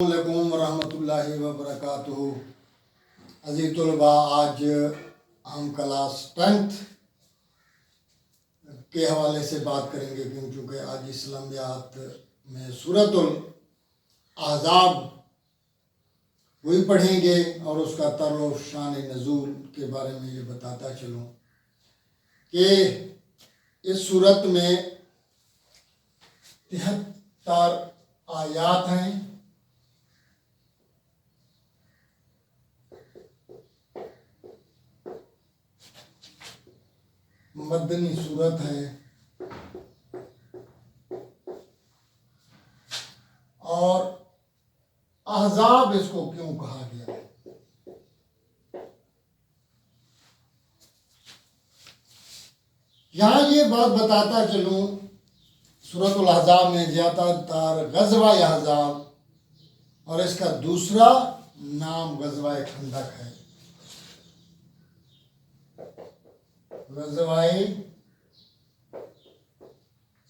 السلام علیکم ورحمۃ اللہ وبرکاتہ۔ عزیز طلباء، آج ہم کلاس 10th کے حوالے سے بات کریں گے، چونکہ آج اسلامیات میں سورۃ الاحزاب وہی پڑھیں گے اور اس کا طر و شان نزول کے بارے میں یہ بتاتا چلوں کہ اس سورت میں 73 آیات ہیں۔ مدنی صورت ہے اور احزاب اس کو کیوں کہا گیا؟ یہاں یہ بات بتاتا چلوں، سورۃ الاحزاب میں زیادہ تر غزوہ احزاب اور اس کا دوسرا نام غزوہ خندق ہے۔ غزوہ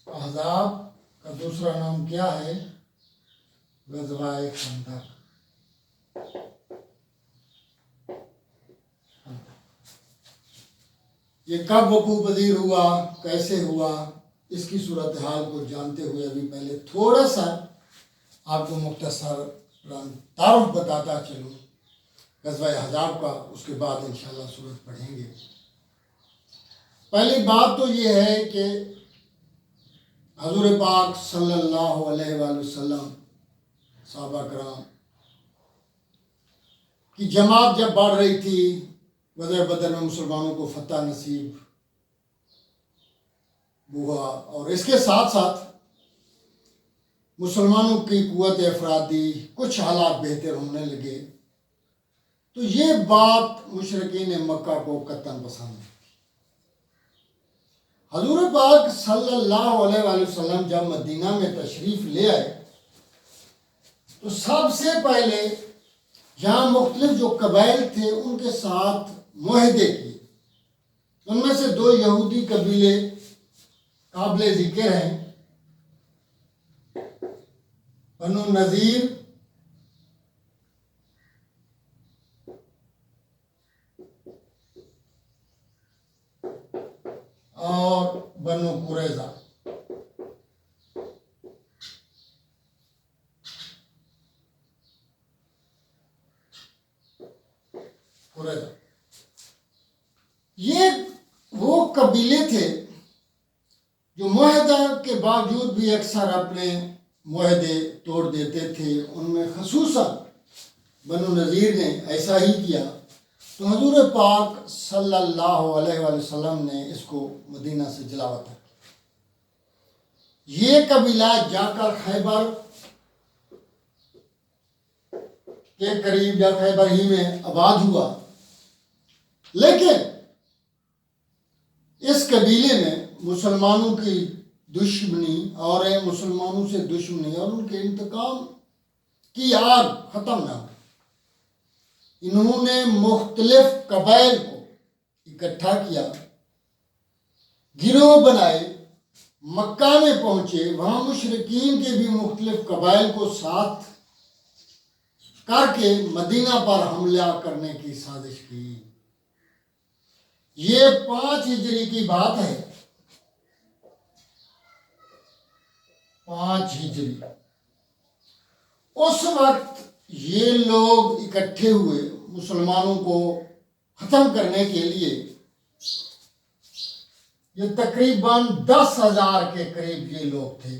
احزاب کا دوسرا نام کیا ہے؟ غزوہ خندق۔ یہ کب وقوع پذیر ہوا، کیسے ہوا، اس کی صورتحال کو جانتے ہوئے ابھی پہلے تھوڑا سا آپ کو مختصر تعارف بتاتا چلوں غزوہ احزاب کا، اس کے بعد انشاءاللہ صورت پڑھیں گے۔ پہلی بات تو یہ ہے کہ حضور پاک صلی اللہ علیہ وآلہ وسلم، صحابہ کرام کی جماعت جب بڑھ رہی تھی، غزوہ بدر میں مسلمانوں کو فتح نصیب ہوا اور اس کے ساتھ ساتھ مسلمانوں کی قوت افرادی، کچھ حالات بہتر ہونے لگے، تو یہ بات مشرکین مکہ کو قطعاً پسند ہے۔ حضور پاک صلی اللہ علیہ وآلہ وسلم جب مدینہ میں تشریف لے آئے تو سب سے پہلے یہاں مختلف جو قبائل تھے ان کے ساتھ معاہدے کیے۔ ان میں سے 2 یہودی قبیلے قابل ذکر ہیں، بنو نذیر اور بنو قریظہ۔ یہ وہ قبیلے تھے جو معاہدہ کے باوجود بھی اکثر اپنے معاہدے توڑ دیتے تھے۔ ان میں خصوصاً بنو نذیر نے ایسا ہی کیا، تو حضور پاک صلی اللہ علیہ وآلہ وسلم نے اس کو مدینہ سے جلاوطن کیا۔ یہ قبیلہ جا کر خیبر کے قریب یا خیبر ہی میں آباد ہوا، لیکن اس قبیلے میں مسلمانوں کی دشمنی اور مسلمانوں سے دشمنی اور ان کے انتقام کی آگ ختم نہ ہوئی۔ انہوں نے مختلف قبائل کو اکٹھا کیا، گروہ بنائے، مکہ میں پہنچے، وہاں مشرکین کے بھی مختلف قبائل کو ساتھ کر کے مدینہ پر حملہ کرنے کی سازش کی۔ یہ 5 ہجری کی بات ہے، 5 ہجری۔ اس وقت یہ لوگ اکٹھے ہوئے مسلمانوں کو ختم کرنے کے لیے۔ یہ تقریباً 10,000 کے قریب یہ لوگ تھے۔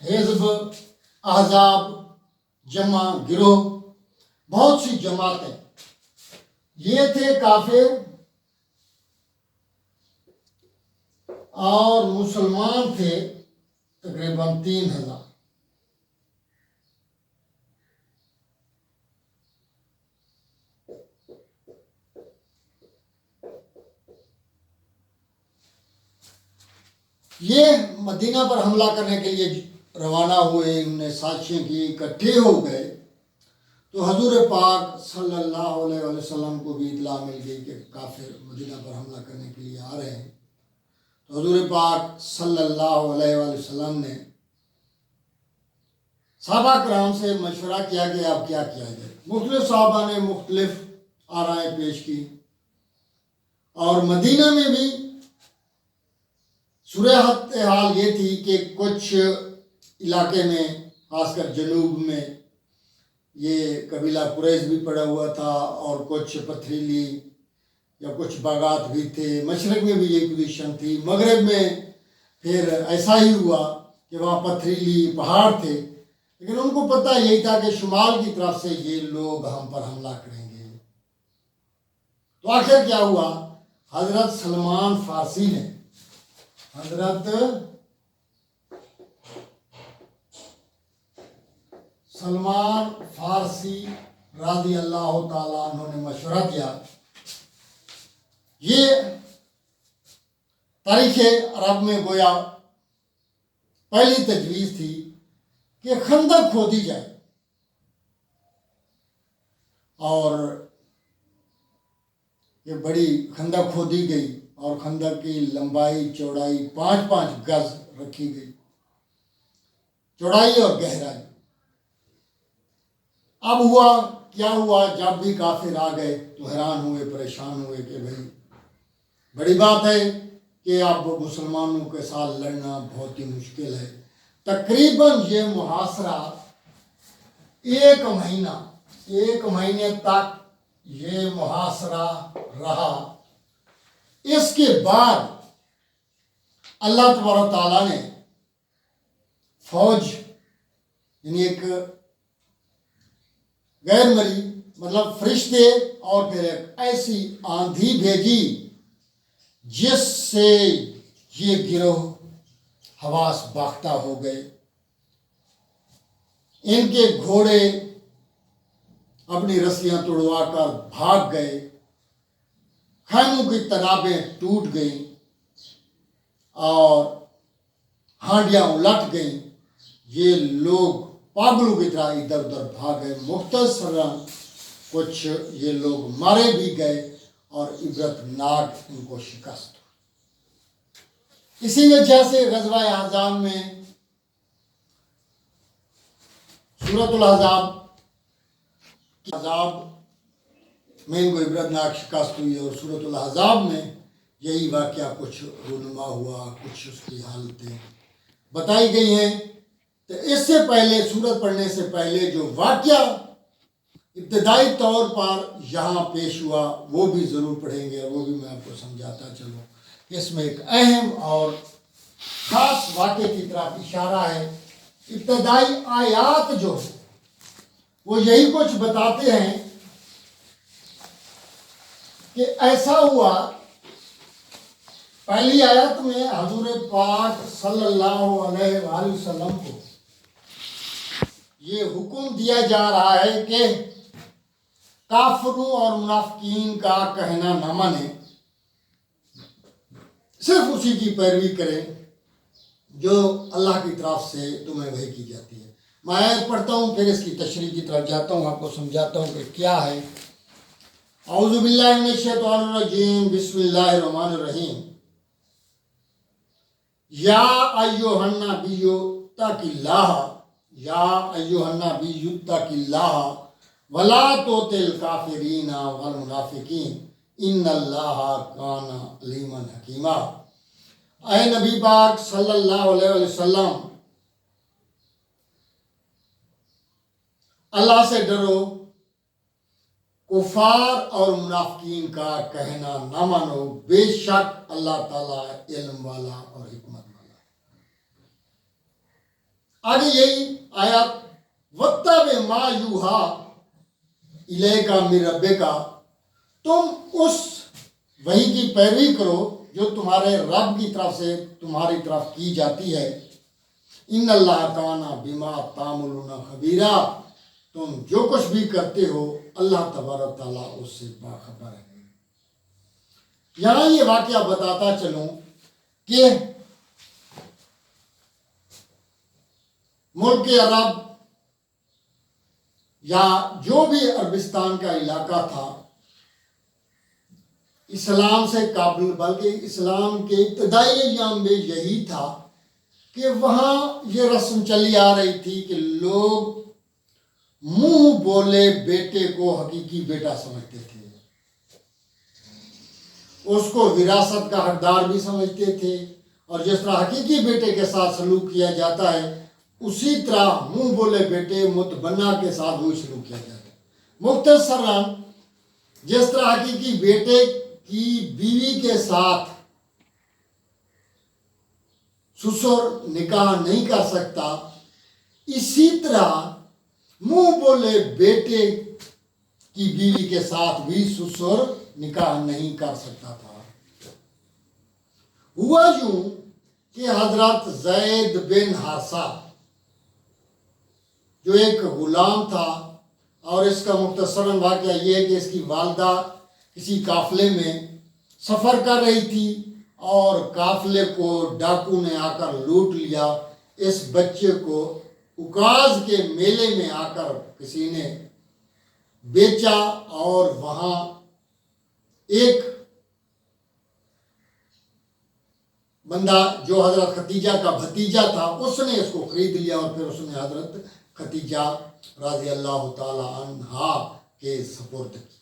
حزب، احزاب، جمع، گروہ، بہت سی جماعتیں۔ یہ تھے کافر اور مسلمان تھے تقریباً 3,000۔ یہ مدینہ پر حملہ کرنے کے لیے روانہ ہوئے، انہوں نے سازشیں کی، اکٹھے ہو گئے، تو حضور پاک صلی اللہ علیہ وآلہ وسلم کو بھی اطلاع مل گئی کہ کافر مدینہ پر حملہ کرنے کے لیے آ رہے ہیں۔ حضور پاک صلی اللہ علیہ وآلہ وسلم نے صحابہ کرام سے مشورہ کیا کہ اب کیا کیا جائے۔ مختلف صحابہ نے مختلف آرائیں پیش کی، اور مدینہ میں بھی صورت حال یہ تھی کہ کچھ علاقے میں خاص کر جنوب میں یہ قبیلہ قریش بھی پڑا ہوا تھا، اور کچھ پتھریلی یا کچھ باغات بھی تھے۔ مشرق میں بھی یہی پوزیشن تھی، مغرب میں پھر ایسا ہی ہوا کہ وہاں پتھریلی پہاڑ تھے، لیکن ان کو پتہ یہی تھا کہ شمال کی طرف سے یہ لوگ ہم پر حملہ کریں گے۔ تو آخر کیا ہوا، حضرت سلمان فارسی نے حضرت سلمان فارسی رضی اللہ تعالیٰ عنہ نے مشورہ کیا۔ یہ تاریخ عرب میں گویا پہلی تجویز تھی کہ خندق کھودی جائے، اور یہ بڑی خندق کھودی گئی، اور خندق کی لمبائی چوڑائی 5-5 گز رکھی گئی، چوڑائی اور گہرائی۔ اب کیا ہوا، جب بھی کافر آ گئے تو حیران ہوئے، پریشان ہوئے کہ بھئی بڑی بات ہے کہ اب مسلمانوں کے ساتھ لڑنا بہت ہی مشکل ہے۔ تقریباً یہ محاصرہ 1 مہینے تک یہ محاصرہ رہا۔ اس کے بعد اللہ تبارک تعالیٰ نے فوج، یعنی ایک غیر مرئی مطلب فرشتے، اور پھر ایک ایسی آندھی بھیجی جس سے یہ گروہ حواس باختہ ہو گئے۔ ان کے گھوڑے اپنی رسیاں توڑوا کر بھاگ گئے، خیموں کی تنابیں ٹوٹ گئیں، اور ہانڈیاں الٹ گئیں۔ یہ لوگ پاگلوں کی طرح ادھر ادھر بھاگ گئے۔ مختصراً کچھ یہ لوگ مارے بھی گئے، اور عبرت ناک ان کو شکست ہوئی۔ اسی وجہ سے غزوہ احزاب میں سورۃ الاحزاب میں ان کو عبرت ناک شکست ہوئی، اور سورۃ الاحزاب میں یہی واقعہ کچھ رونما ہوا، کچھ اس کی حالتیں بتائی گئی ہیں۔ تو اس سے پہلے، سورت پڑھنے سے پہلے جو واقعہ ابتدائی طور پر یہاں پیش ہوا وہ بھی ضرور پڑھیں گے، اور وہ بھی میں آپ کو سمجھاتا چلوں۔ اس میں ایک اہم اور خاص واقعے کی طرف اشارہ ہے۔ ابتدائی آیات جو ہے وہ یہی کچھ بتاتے ہیں کہ ایسا ہوا۔ پہلی آیت میں حضور پاک صلی اللہ علیہ وآلہ وسلم کو یہ حکم دیا جا رہا ہے کہ کافروں اور منافقین کا کہنا نہ مانیں، صرف اسی کی پیروی کریں جو اللہ کی طرف سے تمہیں وحی کی جاتی ہے۔ میں آیت پڑھتا ہوں، پھر اس کی تشریح کی طرف جاتا ہوں، آپ کو سمجھاتا ہوں کہ کیا ہے۔ اعوذ باللہ من الشیطان الرجیم، بسم اللہ الرحمن الرحیم۔ یا ایھا النبی اتق اللہ، یا ایھا النبی اتق اللہ ولا تطع الکافرین والمنافقین ان اللہ کان علیما حکیما۔ اے نبی پاک صلی اللہ علیہ وسلم، اللہ سے ڈرو، کفار اور منافقین کا کہنا نہ مانو، بے شک اللہ تعالیٰ علم والا اور حکمت والا ہے۔ آگے یہی آیات وَاتَّبِعْ مَا یُوحَىٰ اِلَیْکَ مِن رَبِّکَ، تم اس وحی کی پیروی کرو جو تمہارے رب کی طرف سے تمہاری طرف کی جاتی ہے۔ ان اللہ کان بما تعملون خبیرا، تم جو کچھ بھی کرتے ہو اللہ تبارک تعالیٰ اس سے باخبر ہے۔ یہاں یہ واقعہ بتاتا چلوں کہ ملک عرب یا جو بھی عربستان کا علاقہ تھا، اسلام سے قابل، بلکہ اسلام کے ابتدائی ایام میں یہی تھا کہ وہاں یہ رسم چلی آ رہی تھی کہ لوگ منہ بولے بیٹے کو حقیقی بیٹا سمجھتے تھے، اس کو وراثت کا حقدار بھی سمجھتے تھے، اور جس طرح حقیقی بیٹے کے ساتھ سلوک کیا جاتا ہے اسی طرح منہ بولے بیٹے متبنہ کے ساتھ وہی سلوک کیا جاتا ہے۔ مختصراً جس طرح حقیقی بیٹے کی بیوی کے ساتھ سسر نکاح نہیں کر سکتا، اسی طرح منہ بولے بیٹے کی بیوی کے ساتھ بھی سسر نکاح نہیں کر سکتا تھا۔ ہوا یوں کہ حضرت زید بن حارثہ جو ایک غلام تھا، اور اس کا مختصراً واقعہ یہ ہے کہ اس کی والدہ کسی قافلے میں سفر کر رہی تھی اور قافلے کو ڈاکو نے آ کر لوٹ لیا۔ اس بچے کو اکاز کے میلے میں آ کر کسی نے بیچا، اور وہاں ایک بندہ جو حضرت ختیجہ کا بھتیجا تھا اس نے اس کو خرید لیا، اور پھر اس نے حضرت ختیجہ رضی اللہ تعالی عنہا کے سپرد کی۔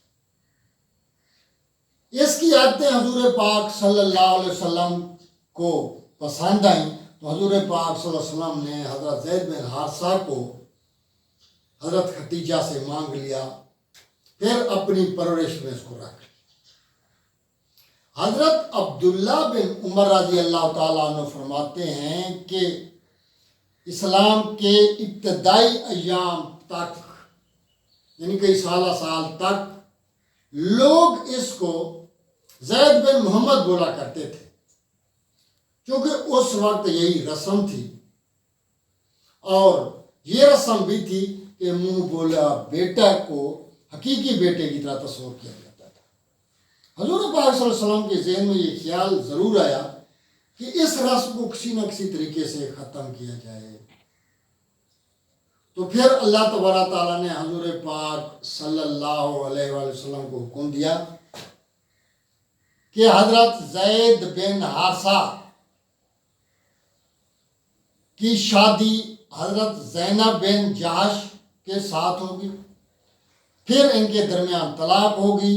اس کی عادتیں حضور پاک صلی اللہ علیہ وسلم کو پسند آئیں، تو حضور پاک صلی اللہ علیہ وسلم نے حضرت زید بن حارثہ کو حضرت ختیجہ سے مانگ لیا، پھر اپنی پرورش میں اس کو رکھ لیا۔ حضرت عبداللہ بن عمر رضی اللہ تعالیٰ عنہ فرماتے ہیں کہ اسلام کے ابتدائی ایام تک، یعنی کئی سال تک، لوگ اس کو زید بن محمد بولا کرتے تھے، کیونکہ اس وقت یہی رسم تھی، اور یہ رسم بھی تھی کہ منہ بولا بیٹا کو حقیقی بیٹے کی طرح تصور کیا جاتا تھا۔ حضور پاک صلی اللہ علیہ وسلم کے ذہن میں یہ خیال ضرور آیا کہ اس رسم کو کسی نہ کسی طریقے سے ختم کیا جائے، تو پھر اللہ تبارک تعالیٰ نے حضور پاک صلی اللہ علیہ وآلہ وسلم کو حکم دیا کہ حضرت زید بن حارثہ کی شادی حضرت زینب بن جہش کے ساتھ ہوگی، پھر ان کے درمیان طلاق ہوگی،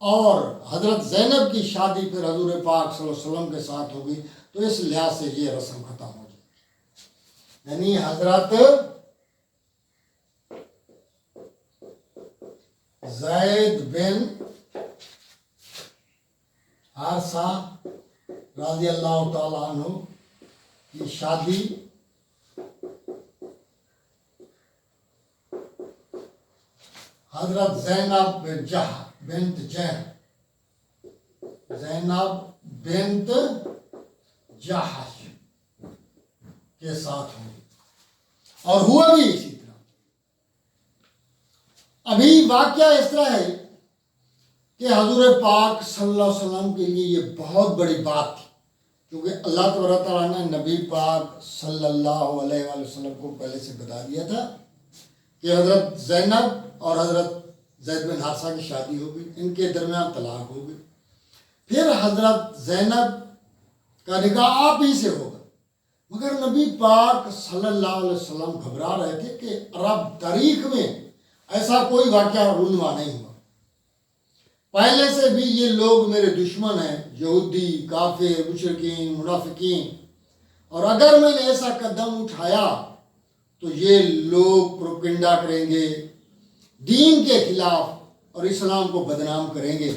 اور حضرت زینب کی شادی پھر حضور پاک صلی اللہ علیہ وسلم کے ساتھ ہوگی، تو اس لحاظ سے یہ رسم ختم ہو جائے گی۔ یعنی حضرت زید بن حارثہ رضی اللہ تعالیٰ عنہ کی شادی حضرت زینب بنت جہش کے ساتھ ہوئی، اور ہوا بھی اسی طرح۔ ابھی واقعہ اس طرح ہے کہ حضور پاک صلی اللہ علیہ وسلم کے لیے یہ بہت بڑی بات تھی، کیونکہ اللہ تبارک تعالیٰ نے نبی پاک صلی اللہ علیہ وآلہ وسلم کو پہلے سے بتا دیا تھا کہ حضرت زینب اور حضرت زید بن حارثہ کی شادی ہوگی، ان کے درمیان طلاق ہوگی، پھر حضرت زینب کا نکاح آپ ہی سے ہوگا۔ مگر نبی پاک صلی اللہ علیہ وسلم گھبرا رہے تھے کہ عرب تاریخ میں ایسا کوئی واقعہ رونما نہیں ہوا، پہلے سے بھی یہ لوگ میرے دشمن ہیں، یہودی، کافر، مشرکین، منافقین، اور اگر میں نے ایسا قدم اٹھایا تو یہ لوگ پروپگنڈا کریں گے دین کے خلاف اور اسلام کو بدنام کریں گے۔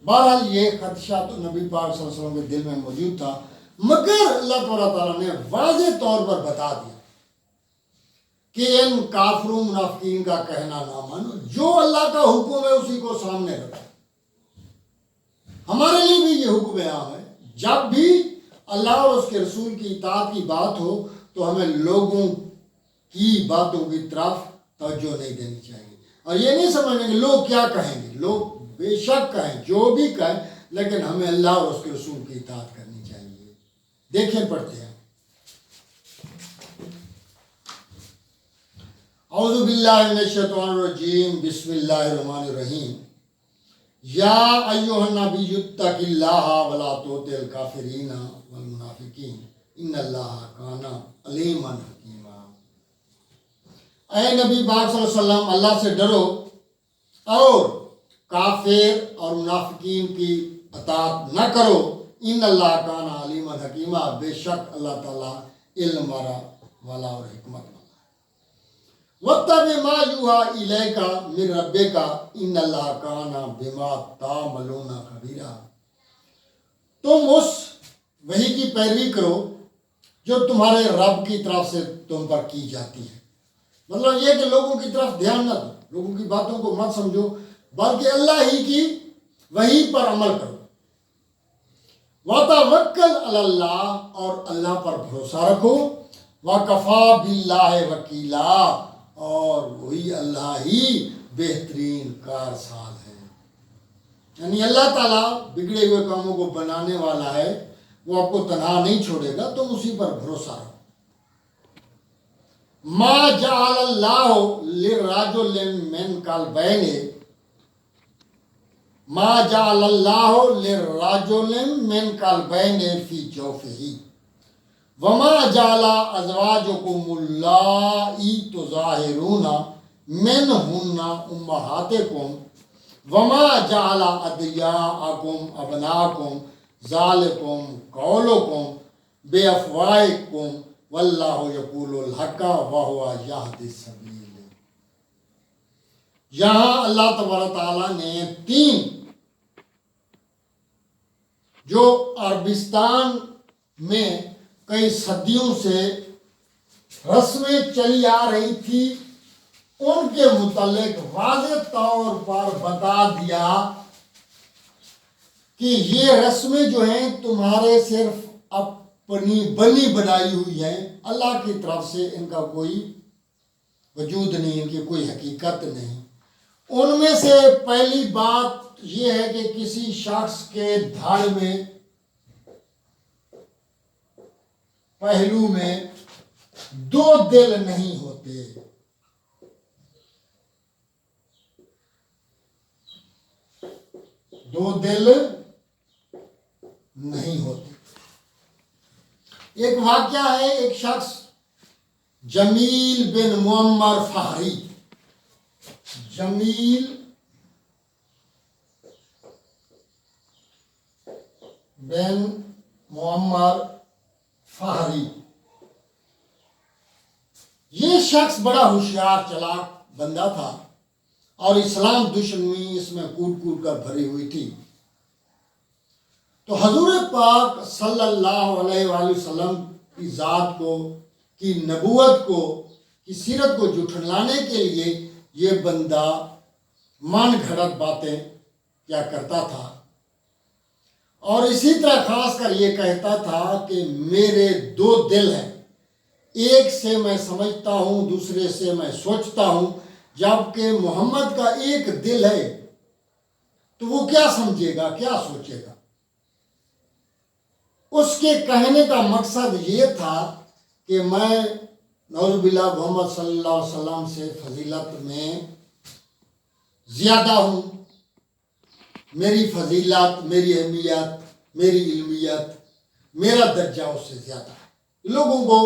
بہرحال یہ خدشہ تو نبی پاک صلی اللہ علیہ وسلم کے دل میں موجود تھا، مگر اللہ تعالیٰ نے واضح طور پر بتا دیا کہ ان کافروں منافقین کا کہنا نہ مانو، جو اللہ کا حکم ہے اسی کو سامنے رکھو۔ ہمارے لیے بھی یہ حکم عام ہے، جب بھی اللہ اور اس کے رسول کی اطاعت کی بات ہو تو ہمیں لوگوں کی باتوں کی طرف توجہ نہیں دینی چاہیے، اور یہ نہیں سمجھنا کہ لوگ کیا کہیں گے، لوگ بے شک کہیں، جو بھی کہیں، لیکن ہمیں اللہ اور اس کے رسول کی اطاعت کرنی چاہیے۔ دیکھیں پڑھتے ہیں، اعوذ باللہ من الشیطان الرجیم، بسم اللہ الرحمن الرحیم۔ یا ایھا النبی اتق اللہ ولا تطع الکافرین والمنافقین ان اللہ کان علیما حکیما۔ اے نبی پاک صلی اللہ علیہ وسلم، اللہ سے ڈرو اور کافر اور منافقین کی اطاعت نہ کرو۔ ان اللہ کان علیما حکیما، بے شک اللہ تعالیٰ علم والا اور حکمت والا۔ وَاتَّبِعْ مَا يُوحَىٰ إِلَيْكَ مِن رَبِّكَ إِنَّ اللَّهَ كَانَ بِمَا تَعْمَلُونَ خَبِيرًا۔ تم اس وحی کی پیروی کرو جو تمہارے رب کی طرف سے تم پر کی جاتی ہے۔ مطلب یہ کہ لوگوں کی طرف دھیان نہ دو، لوگوں کی باتوں کو مت سمجھو، بلکہ اللہ ہی کی وحی پر عمل کرو۔ وَتَوَکَّلْ عَلَى اللَّهِ، اور اللہ پر بھروسہ رکھو۔ وَكَفَىٰ بِاللَّهِ وَكِيلًا، اور وہی اللہ ہی بہترین کارساز ہے۔ یعنی اللہ تعالیٰ بگڑے ہوئے کاموں کو بنانے والا ہے، وہ آپ کو تنہا نہیں چھوڑے گا، تم اسی پر بھروسہ رکھو۔ مَا جَعَلَ اللَّهُ لِلرَّجُلِ مِنْ قَلْبَيْنِ مَا جَعَلَ اللَّهُ لِلرَّجُلِ مِنْ قَلْبَيْنِ فِي جَوْفِهِ وَمَا جَعَلَ أَزْوَاجَكُمُ اللَّائِي تُظَاهِرُونَ مِنْهُنَّ أُمَّهَاتِكُمْ وَمَا جَعَلَ أَدْعِيَاءَكُمْ أَبْنَاءَكُمْ ذَلِكُمْ قَوْلُكُمْ بِأَفْوَاهِكُمْ وَاللَّهُ يَقُولُ الْحَقَّ وَهُوَ يَهْدِي السَّبِيلَ۔ یہاں اللہ تبارک تعالیٰ نے تین جو عربستان میں کئی صدیوں سے رسمیں چلی آ رہی تھی ان کے متعلق واضح طور پر بتا دیا کہ یہ رسمیں جو ہیں تمہارے صرف اپنی بنی بنائی ہوئی ہیں، اللہ کی طرف سے ان کا کوئی وجود نہیں، ان کی کوئی حقیقت نہیں۔ ان میں سے پہلی بات یہ ہے کہ کسی شخص کے دھڑ میں پہلو میں دو دل نہیں ہوتے۔ دو دل نہیں ہوتے۔ ایک واقعہ ہے، ایک شخص جمیل بن معمر فہری، جمیل بن معمر فہری، یہ شخص بڑا ہوشیار چلاک بندہ تھا اور اسلام دشمنی اس میں کوٹ کوٹ کر بھری ہوئی تھی۔ تو حضور پاک صلی اللہ علیہ وآلہ وسلم کی ذات کو، کی نبوت کو، کی سیرت کو جھٹلانے کے لیے یہ بندہ من گھڑت باتیں کیا کرتا تھا، اور اسی طرح خاص کر یہ کہتا تھا کہ میرے دو دل ہیں، ایک سے میں سمجھتا ہوں، دوسرے سے میں سوچتا ہوں، جبکہ محمد کا ایک دل ہے تو وہ کیا سمجھے گا، کیا سوچے گا۔ اس کے کہنے کا مقصد یہ تھا کہ میں نعوذ باللہ محمد صلی اللہ علیہ وسلم سے فضیلت میں زیادہ ہوں، میری فضیلت، میری اہمیت، میری علمیت، میرا درجہ اس سے زیادہ ہے۔ لوگوں کو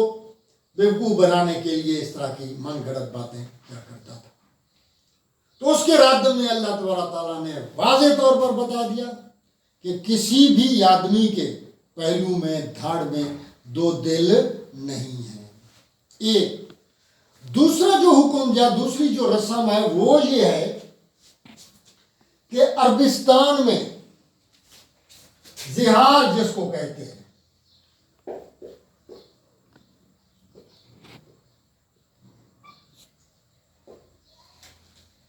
بیوقوف بنانے کے لیے اس طرح کی من گھڑت باتیں کیا کرتا تھا۔ تو اس کے رد میں اللہ تبارک تعالیٰ نے واضح طور پر بتا دیا کہ کسی بھی آدمی کے پہلو میں، دھاڑ میں دو دل نہیں ہیں۔ ایک دوسرا جو حکم یا دوسری جو رسم ہے وہ یہ ہے کہ عربستان میں زہار جس کو کہتے ہیں،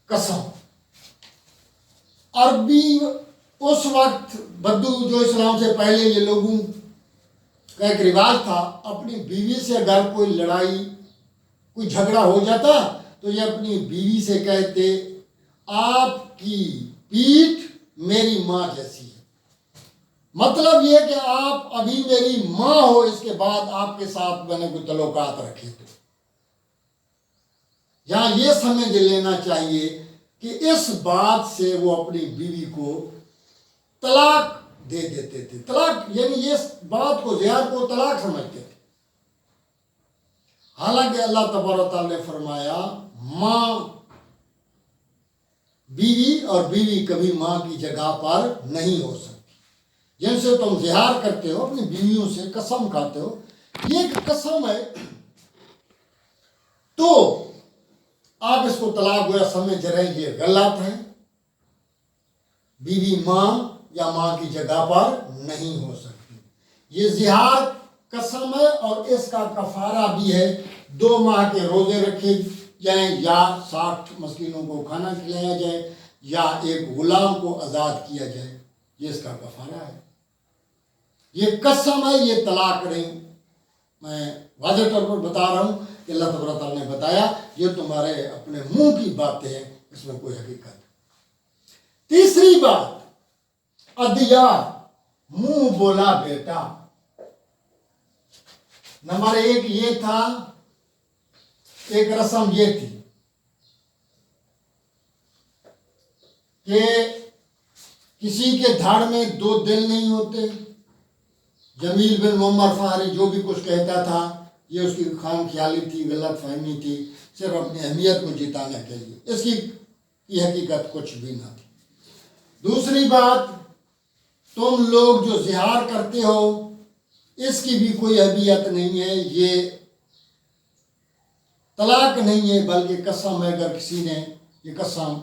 قسم، عربی اس وقت بدو جو اسلام سے پہلے یہ لوگوں کا ایک رواج تھا، اپنی بیوی سے اگر کوئی لڑائی، کوئی جھگڑا ہو جاتا تو یہ اپنی بیوی سے کہتے آپ کی پیٹھ میری ماں جیسی ہے۔ مطلب یہ کہ آپ ابھی میری ماں ہو، اس کے بعد آپ کے ساتھ میں نے کوئی تعلقات رکھے تو یہاں یہ سمجھ لینا چاہیے کہ اس بات سے وہ اپنی بیوی کو طلاق دے دیتے تھے. طلاق یعنی اس بات کو زہار کو طلاق سمجھتے تھے. حالانکہ اللہ تبارک تعالیٰ نے فرمایا ماں بیوی اور بیوی کبھی ماں کی جگہ پر نہیں ہو سکتی. جن سے تم زہار کرتے ہو اپنی بیویوں سے قسم کھاتے ہو یہ ایک قسم ہے تو آپ اس کو طلاق گویا سمجھ رہے ہیں یہ غلط ہے. بیوی ماں یا ماں کی جگہ پر نہیں ہو سکتی. یہ زہار قسم ہے اور اس کا کفارہ بھی ہے 2 ماہ کے روزے رکھے جائیں یا 60 مسکینوں کو کھانا کھلایا جائے یا ایک غلام کو آزاد کیا جائے. یہ اس کا کفارہ ہے. یہ قسم ہے یہ طلاق نہیں. میں واضح طور پر بتا رہا ہوں کہ اللہ تبارک تعالیٰ نے بتایا یہ تمہارے اپنے منہ کی باتیں ہیں اس میں کوئی حقیقت. تیسری بات ادیا منہ بولا بیٹا. نمبر 1 یہ تھا ایک رسم یہ تھی کہ کسی کے دھڑ میں 2 دل نہیں ہوتے. جمیل بن معمر فہری جو بھی کچھ کہتا تھا یہ اس کی خام خیالی تھی غلط فہمی تھی صرف اپنی اہمیت کو جتانے کے لیے. اس کی حقیقت کچھ بھی نہ تھی. دوسری بات تم لوگ جو زہار کرتے ہو اس کی بھی کوئی اہمیت نہیں ہے. یہ طلاق نہیں ہے بلکہ قسم ہے. اگر کسی نے یہ قسم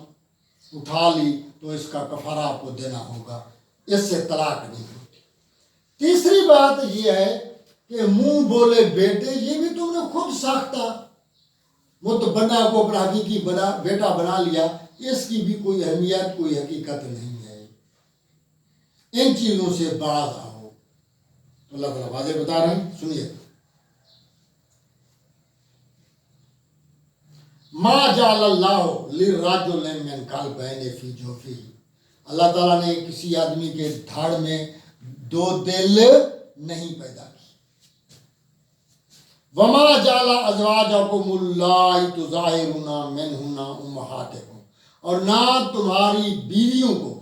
اٹھا لی تو اس کا کفارہ آپ کو دینا ہوگا. اس سے طلاق نہیں ہوتی. تیسری بات یہ ہے کہ منہ بولے بیٹے یہ بھی تم نے خود ساختہ متبنہ کو اپنا حقیقی بیٹا بنا لیا. اس کی بھی کوئی اہمیت کوئی حقیقت نہیں ہے. ان چیزوں سے باز آؤ. تو اللہ تعالیٰ واضح بتا رہے ہیں سنیے. ما جعل اللہ للرجل من قلبین فی جوفہ. اللہ تعالیٰ نے کسی آدمی کے دھڑ میں 2 دل نہیں پیدا کی. وما جعل ازواجکم اللہ تظاہرون منہن امہاتکم. اور نہ تمہاری بیویوں کو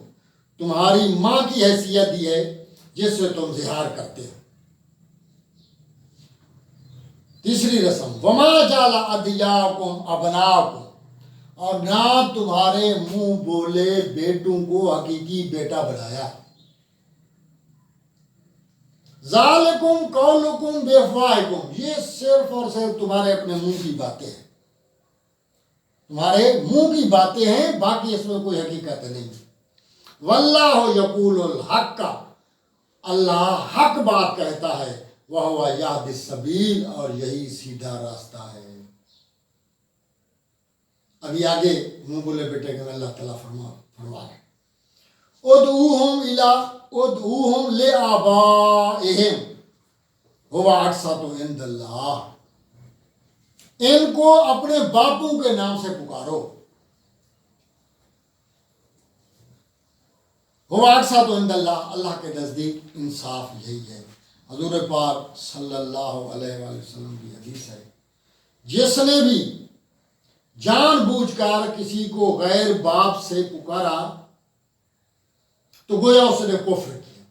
تمہاری ماں کی حیثیت دی ہے جس سے تم زہار کرتے ہو. تیسری رسم وما جعل ادعیاکم ابناکم. اور نہ تمہارے منہ بولے بیٹوں کو حقیقی بیٹا بنایا. ذالکم قولکم بافواہکم. یہ صرف اور صرف تمہارے اپنے منہ کی باتیں ہیں. تمہارے منہ کی باتیں ہیں باقی اس میں کوئی حقیقت نہیں. واللہ یقول الحق. اللہ حق بات کہتا ہے. وہو یہدی السبیل. اور یہی سیدھا راستہ ہے. ابھی آگے منہ بولے بیٹے کے اللہ تعالیٰ فرما رہے ادعوہم لآبائہم هو اقسط عند اللہ. ان کو اپنے باپوں کے نام سے پکارو. هو اقسط عند اللہ. اللہ کے نزدیک انصاف یہی ہے. حضور پاک صلی اللہ علیہ وآلہ وسلم کی حدیث ہے جس نے بھی جان بوجھ کر کسی کو غیر باپ سے پکارا تو گویا اس نے کفر کیا.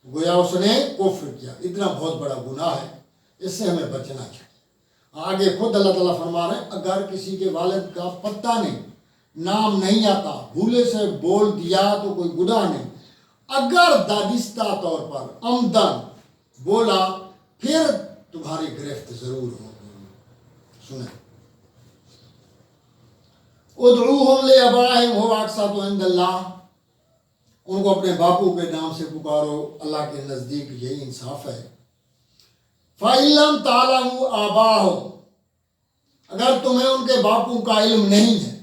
گویا اس نے کفر کیا. اتنا بہت بڑا گناہ ہے. اس سے ہمیں بچنا چاہیے. آگے خود اللہ تعالیٰ فرما رہے ہیں اگر کسی کے والد کا پتہ نہیں نام نہیں آتا بھولے سے بول دیا تو کوئی گناہ نہیں. اگر دانستہ طور پر عمدن بولا پھر تمہاری گرفت ضرور ہوگی. سنیں ادعوہم لآبائہم هو اقسط عند اللہ. ان کو اپنے باپوں کے نام سے پکارو. اللہ کے نزدیک یہی انصاف ہے. فَإِن لَمْ تَعْلَمُوا آبَاءَهُمْ. اگر تمہیں ان کے باپوں کا علم نہیں ہے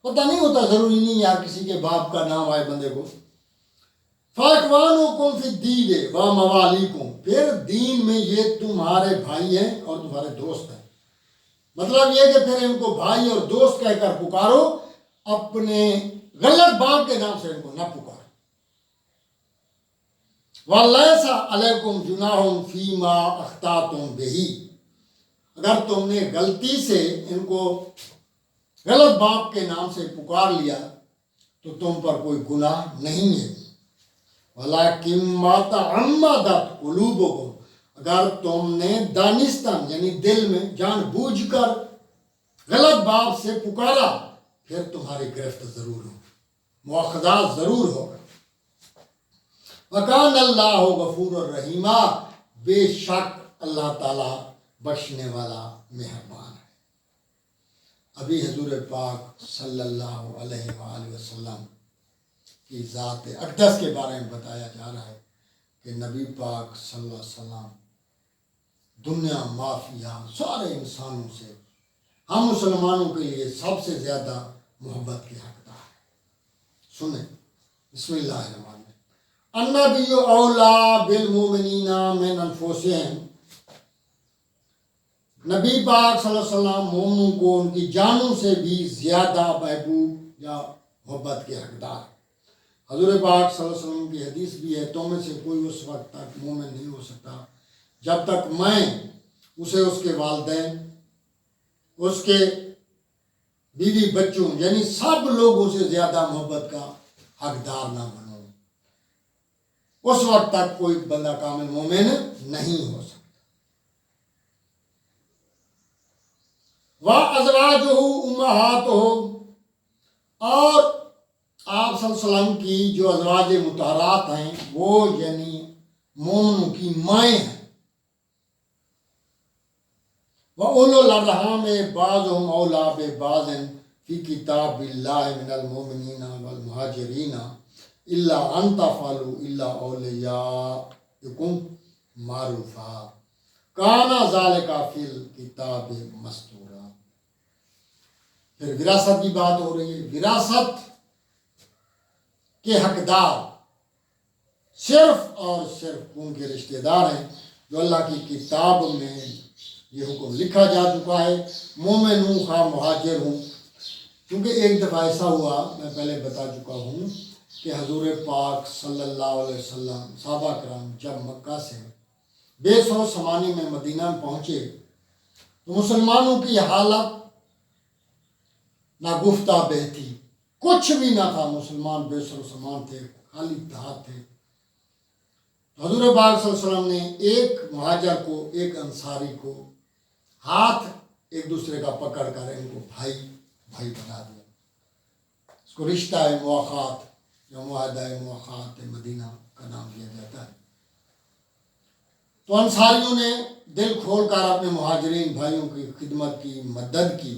پتہ نہیں ہوتا ضروری نہیں یار کسی کے باپ کا نام آئے بندے کو. فَإِخْوَانُكُمْ فِي الدِّينِ وَمَوَالِيكُمْ. پھر دین میں یہ تمہارے بھائی ہیں اور تمہارے دوست ہیں. مطلب یہ کہ پھر ان کو بھائی اور دوست کہہ کر پکارو. اپنے غلط باپ کے نام سے ان کو نہ پکارو. وَلَيْسَ عَلَيْكُمْ جُنَاحٌ فِي مَا أَخْطَأْتُمْ بِهِ. اگر تم نے غلطی سے ان کو غلط باپ کے نام سے پکار لیا تو تم پر کوئی گناہ نہیں ہے۔ وَلَٰكِن مَّا تَعَمَّدَتْ قُلُوبُكُمْ، اگر تم نے دانستاً یعنی دل میں جان بوجھ کر غلط باپ سے پکارا، پھر تمہاری گرفت ضرور ہو، مواخذات ضرور ہوگا۔ وَكَانَ اللَّهُ غَفُورًا رَحِيمًا، بے شک اللہ تعالیٰ بخشنے والا مہربان ہے۔ ابھی حضور پاک صلی اللہ علیہ وآلہ وسلم کی ذات اقدس کے بارے میں بتایا جا رہا ہے کہ نبی پاک صلی اللہ علیہ وسلم دنیا مافیا سارے انسانوں سے ہم مسلمانوں کے لیے سب سے زیادہ محبت کے حقدار ہے۔ سنیں، بسم اللہ الرحمن الرحیم۔ النبی اولا بالمؤمنین من انفسہم، نبی پاک صلی اللہ علیہ وسلم مومنوں کو ان کی جانوں سے بھی زیادہ محبوب یا محبت کے حقدار ہے۔ حضور پاک صلی اللہ علیہ وسلم کی حدیث بھی ہے، تم میں سے کوئی اس وقت تک مومن نہیں ہو سکتا جب تک میں اسے اس کے والدین، اس کے بیوی بچوں یعنی سب لوگوں سے زیادہ محبت کا حقدار نہ بنوں۔ اس وقت تک کوئی بندہ کامل مومن نہیں ہو سکتا۔ وَأَزْوَاجُهُ أُمَّهَاتُهُمْ، اور آپ صلی اللہ علیہ وسلم کی جو ازواج مطہرات ہیں وہ یعنی مومنوں کی مائیں ہیں۔ وَأُولُو الْأَرْحَامِ بَعْضُهُمْ أَوْلَىٰ بِبَعْضٍ فِي كِتَابِ اللَّهِ مِنَ الْمُؤْمِنِينَ وَالْمُهَاجِرِينَ إِلَّا أَن تَفْعَلُوا إِلَىٰ أَوْلِيَائِكُمْ مَعْرُوفًا كَانَ ذَٰلِكَ فِي الْكِتَابِ مَسْطُورًا۔ پھر وراثت کی بات ہو رہی ہے۔ وراثت کے حقدار صرف اور صرف ان کے رشتہ دار ہیں جو اللہ کی کتاب میں یہ حکم لکھا جا چکا ہے، مومن ہوں خواہ مہاجر ہوں۔ کیونکہ ایک دفعہ ایسا ہوا، میں پہلے بتا چکا ہوں کہ حضور پاک صلی اللہ علیہ وسلم صحابہ کرام جب مکہ سے بے سو سمانی میں مدینہ میں پہنچے تو مسلمانوں کی حالت نہ گفتہ بہ تھی، کچھ بھی نہ تھا، مسلمان بے سر و سامان تھے، خالی ہاتھ تھے۔ حضور پاک صلی اللہ علیہ وسلم نے ایک مہاجر کو ایک انصاری کو ہاتھ ایک دوسرے کا پکڑ کر ان کو بھائی بھائی بنا دیا۔ اس کو رشتہ مواخات یا معاہدہ مواخات مدینہ کا نام دیا جاتا ہے۔ تو انصاریوں نے دل کھول کر اپنے مہاجرین بھائیوں کی خدمت کی، مدد کی۔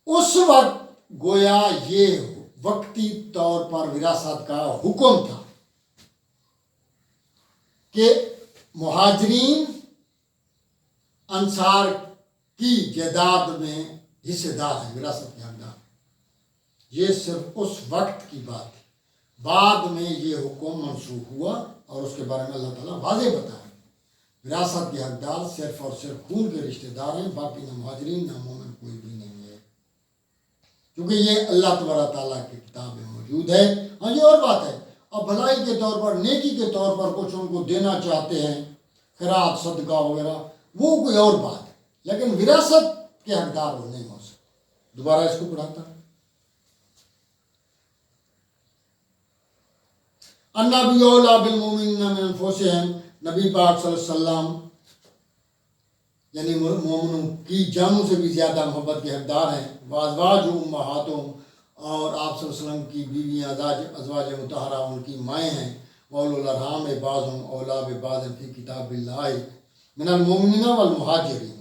اس وقت گویا یہ وقتی طور پر وراثت کا حکم تھا کہ مہاجرین انصار کی جائیداد میں حصے دار ہیں، وراثت کے حقدار۔ یہ صرف اس وقت کی بات ہے، بعد میں یہ حکم منسوخ ہوا اور اس کے بارے میں اللہ تعالیٰ واضح بتایا۔ وراثت کے حقدار صرف اور صرف خون کے رشتہ دار ہیں، باقی نہ مہاجرین نہ مومن کوئی بھی نہیں ہے، کیونکہ یہ اللہ تبارک تعالیٰ کی کتاب میں موجود ہے۔ ہاں یہ اور بات ہے، اب بھلائی کے طور پر، نیکی کے طور پر کچھ ان کو دینا چاہتے ہیں، خیرات صدقہ وغیرہ، وہ کوئی اور بات ہے، لیکن وراثت کے حقدار وہ نہیں ہو سکتے۔ دوبارہ اس کو پڑھاتا ہے۔ النبی اولا بالمؤمنین من انفسہم، نبی پاک صلی اللہ علیہ وسلم یعنی مومنوں کی جانوں سے بھی زیادہ محبت کے حقدار ہیں۔ وازواج امہاتہم، اور آپ صلی اللہ علیہ وسلم کی بیویاں ازواج مطہرہ ان کی مائیں ہیں۔ وَأُولُو الْأَرْحَامِ بَعْضُهُمْ أَوْلَىٰ بِبَعْضٍ فِي كِتَابِ اللَّهِ مِنَ الْمُؤْمِنِينَ وَالْمُهَاجِرِينَ،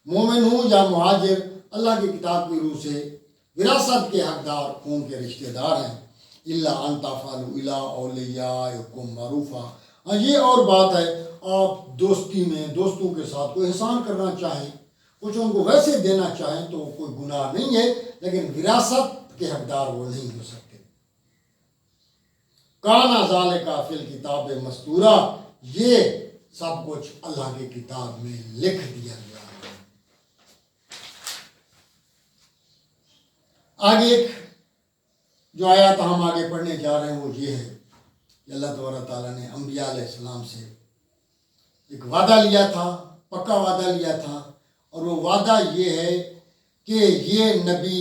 مومن ہوں یا مہاجر اللہ کی کتاب کی روح سے وراثت کے حقدار خون کے رشتہ دار ہیں۔ إِلَّا أَن تَفْعَلُوا إِلَىٰ أَوْلِيَائِكُمْ مَعْرُوفًا، یہ اور بات ہے آپ دوستی میں دوستوں کے ساتھ کوئی احسان کرنا چاہیں، کچھ ان کو ویسے دینا چاہیں تو کوئی گناہ نہیں ہے، لیکن وراثت کے حقدار وہ نہیں ہو سکتے۔ کانا ذالک فی الکتاب مستورا، یہ سب کچھ اللہ کی کتاب میں لکھ دیا گیا ہے۔ آگے ایک جو آیات ہم آگے پڑھنے جا رہے ہیں وہ یہ ہے کہ اللہ تبارک تعالیٰ نے انبیاء علیہ السلام سے ایک وعدہ لیا تھا، پکا وعدہ لیا تھا، اور وہ وعدہ یہ ہے کہ یہ نبی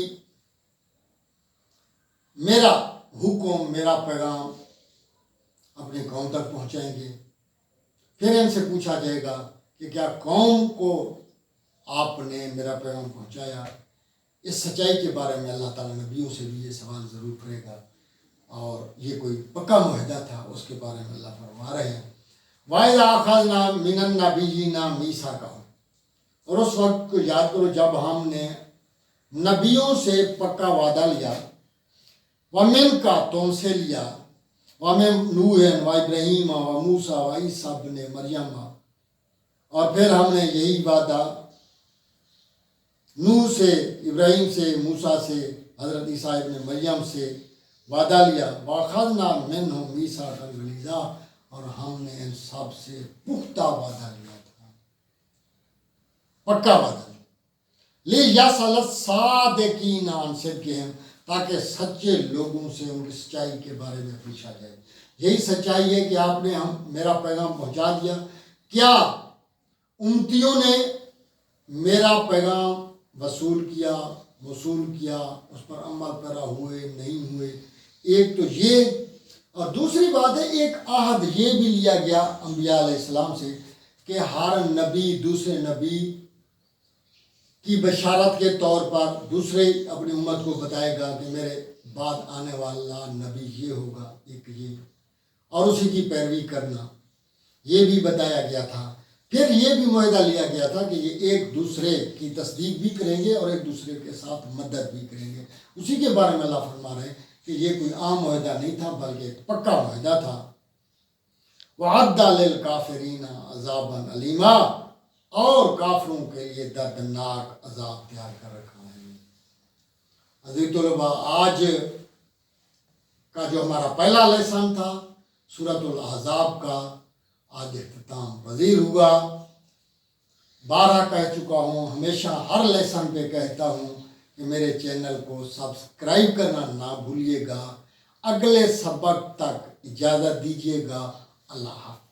میرا حکم، میرا پیغام اپنی قوم تک پہنچائیں گے۔ پھر ان سے پوچھا جائے گا کہ کیا قوم کو آپ نے میرا پیغام پہنچایا؟ اس سچائی کے بارے میں اللہ تعالیٰ نبیوں سے بھی یہ سوال ضرور کرے گا، اور یہ کوئی پکا معاہدہ تھا، اس کے بارے میں اللہ فرما رہے ہیں وَإِذَا أَخَذْنَا مِنَ النَّبِيِّينَ مِيثَاقَهُمْ، اور اس وقت کو یاد کرو جب ہم نے نبیوں سے پکا وعدہ لیا، وَمِن کا تم سے لیا، وَمِن نوح وَإِبْرَاہِيمَ وَمُوسَىٰ وَعِيسَىٰ ابْنِ مَرْيَمَ، اور پھر ہم نے یہی وعدہ نوح سے، ابراہیم سے، موسیٰ سے، حضرت عیسیٰ ابن مریم سے وعدہ لیا، وَأَخَذْنَا مِنْهُم مِيثَاقًا غَلِيظًا، اور ہم نے ان سب سے پختہ وعدہ لیا تھا، پکا وعدہ لِيَسْأَلَ الصَّادِقِينَ عَنْ صِدْقِهِمْ، تاکہ سچے لوگوں سے ان کی سچائی کے بارے میں پوچھا جائے۔ یہی سچائی ہے کہ آپ نے میرا پیغام پہنچا دیا، کیا امتیوں نے میرا پیغام وصول کیا، اس پر عمل پیرا ہوئے نہیں ہوئے؟ ایک تو یہ، اور دوسری بات ہے ایک عہد یہ بھی لیا گیا انبیاء علیہ السلام سے کہ ہر نبی دوسرے نبی کی بشارت کے طور پر دوسرے اپنی امت کو بتائے گا کہ میرے بعد آنے والا نبی یہ ہوگا، ایک یہ، اور اسی کی پیروی کرنا، یہ بھی بتایا گیا تھا۔ پھر یہ بھی معاہدہ لیا گیا تھا کہ یہ ایک دوسرے کی تصدیق بھی کریں گے اور ایک دوسرے کے ساتھ مدد بھی کریں گے۔ اسی کے بارے میں اللہ فرما رہے ہیں کہ یہ کوئی عام معاہدہ نہیں تھا بلکہ ایک پکا معاہدہ تھا۔ وَعَدَّ لِلْكَافِرِينَ عَذَابًا أَلِيمًا، اور کافروں کے لیے دردناک عذاب تیار کر رکھا ہے۔ عزیز طلباء، آج کا جو ہمارا پہلا لیسن تھا سورۃ الاحزاب کا، آج اختتام پذیر ہوا۔ بارہ کہہ چکا ہوں، ہمیشہ ہر لیسن پہ کہتا ہوں کہ میرے چینل کو سبسکرائب کرنا نہ بھولیے گا۔ اگلے سبق تک اجازت دیجیے گا۔ اللہ حافظ۔